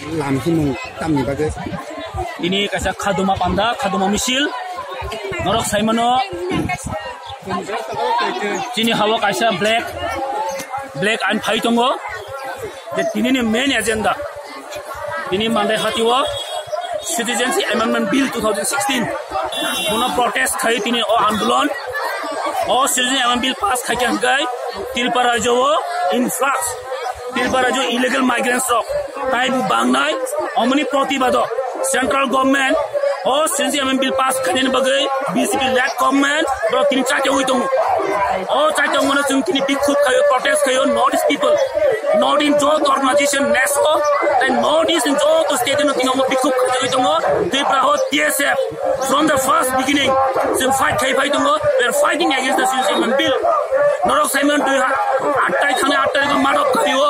Lamsin tamni bagai. Ini kaisa khaduma panda, khaduma misil. Norok saimano. Sini hawa kaisa black and white tongo. Ini ni main agenda. Ini mandai hatiwa Citizenship Amendment Bill 2016. Puno protest khai tini o andolon. O Citizenship Amendment Bill pass khai kya gai. Tripura jo influx. Tripura jo illegal migrants ro. Tai bu bangnai. Omni pratibad. Central government or Citizenship Amendment Bill pass khai ni bagai BJP led government bro tini cha hui tongo. O cha tongo na chung tini big khub khai protest khai Northeast people. Not in Joe organization NESCO and Northeast in Joe to state in the big khub khai tongo. Tripura TSF from the first beginning. So fight khai tongo. We are fighting against the Citizenship Amendment Bill. Norok Simon to attai khane attai ko madok khaiyo.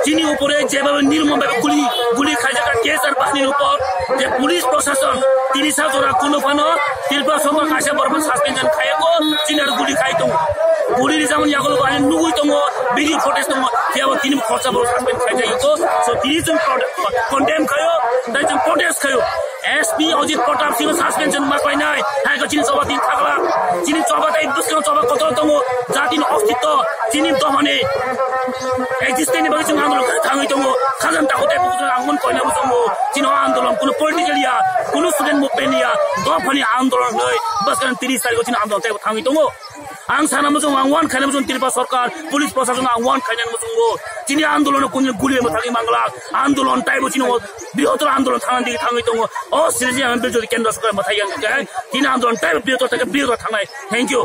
Chini upore jebabe nirmom babe guli khai jaka case ar bahni upor je police proshashan 30 jora kuno phano Tripura sarkar kaisa barban suspension khayeko chinar guli khai tongo. Guli ri jamon yagolo bani nugui tongo video footage tongo yabo tini khorcha baro suspend khai jayeko. So tini jung condemn khayo dai jung protest khayo. SP Ajit Pratap Singh suspension ma painai haiko chini chaba tin thakla chini chaba dai dusko chaba koto tongo jati no ostitwa chini domane existing bagi chung andolon thangai tongo khajan ta hote bujo angon koina bujongo chino andolon kuno political ya kuno student movement ya dofani andolon noi baskan 30 tarikh ko chino andolon ta thangai tongo ang sana mujung angwan khane mujung Tripura sarkar police proshashan angwan khane mujungo chini andolon kuno guli ma thagi mangla andolon tai bo chino bihotro andolon thangan digi thangai tongo o Citizenship Amendment Bill jodi kendra sarkar ma thagi ang kai chini andolon tai bihotro ta bihotro thangai. Thank you.